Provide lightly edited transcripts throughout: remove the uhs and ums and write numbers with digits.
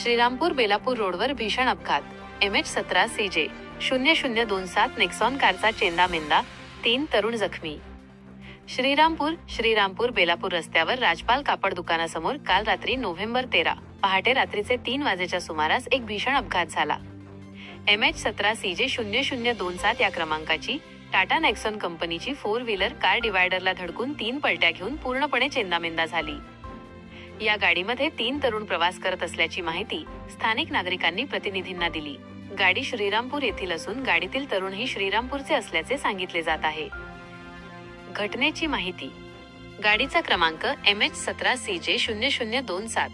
श्रीरामपूर बेलापूर रोडवर भीषण अपघात. MH17CJ 0027 नेक्सॉन कारचा चेंदामेंदा, 3 तरुण जखमी. श्रीरामपूर बेलापूर रस्त्यावर राजपाल कापड दुकानासमोर काल रात्री नोव्हेंबर 13 पहाटे रात्रीचे 3 वाजेच्या सुमारास एक भीषण अपघात झाला. MH17CJ 0027 या क्रमांकाची टाटा नेक्सॉन कंपनीची 4 व्हीलर कार डिवायडरला धडकून 3 पलट्या घेऊन पूर्णपणे चेंदामेंदा झाली. या गाडीमध्ये 3 तरुण प्रवास करत असल्याची माहिती स्थानिक नागरिकांनी प्रतिनिधींना दिली. गाडी श्रीरामपूर येथील असून गाडीतील तरुणही श्रीरामपूरचे असल्याचे सांगितले जात आहे. घटनेची माहिती. गाडीचा क्रमांक MH17CJ 0027.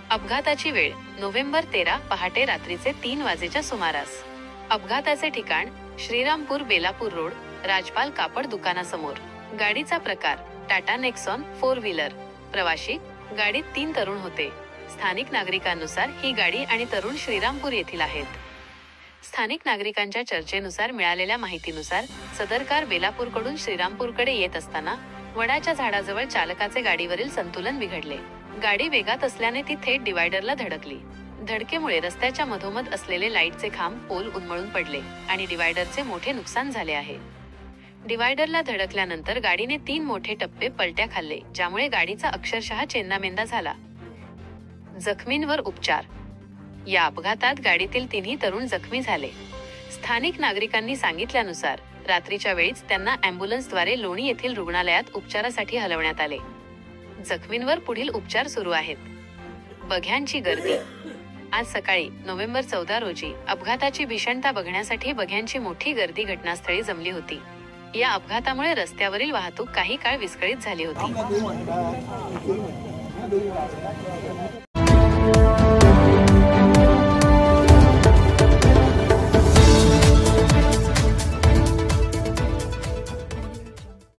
अपघाताची वेळ नोव्हेंबर 13 पहाटे रात्रीचे 3 वाजेच्या सुमारास. अपघाताचे ठिकाण श्रीरामपूर बेलापूर रोड, राजपाल कापड दुकानासमोर. गाडीचा प्रकार टाटा नेक्सॉन 4 व्हीलर. प्रवाशी गाडीत 3 तरुण होते. स्थानिक नागरिकांनुसार ही गाडी आणि तरुण श्रीरामपूर येथील आहेत. स्थानिक नागरिकांच्या चर्चेनुसार मिळालेल्या माहितीनुसार सदर कार बेलापूरकडून श्रीरामपूरकडे येत असताना वडाच्या झाडाजवळ चालकाचे गाडीवरील संतुलन बिघडले. गाडी वेगात असल्याने ती थेट डिवायडरला धडकली. धडकेमुळे रस्त्याच्या मधोमध असलेले लाईटचे खांब पोल उन्मळून पडले आणि डिवायडरचे मोठे नुकसान झाले आहे. डिवायडरला धडकल्यानंतर गाडीने 3 मोठे टप्पे पलट्या खाल्ले, ज्यामुळे गाडीचा अक्षरशः चेंदामेंदा झाला. जखमींवर उपचार. या अपघातात गाडीतील 3ही तरुण जखमी झाले. स्थानिक नागरिकांनी सांगितल्यानुसार रात्रीच्या वेळीच त्यांना अँब्युलन्सद्वारे लोणी येथील रुग्णालयात उपचारासाठी हलवण्यात आले. जखमींवर पुढील उपचार सुरू आहेत. बघ्यांची गर्दी. आज सकाळी नोव्हेंबर 14 रोजी अपघाताची भीषणता बघण्यासाठी बघ्यांची मोठी गर्दी घटनास्थळी जमली होती. या अपघातामुळे रस्त्यावरील वाहतूक काही काळ विस्कळीत झाली होती.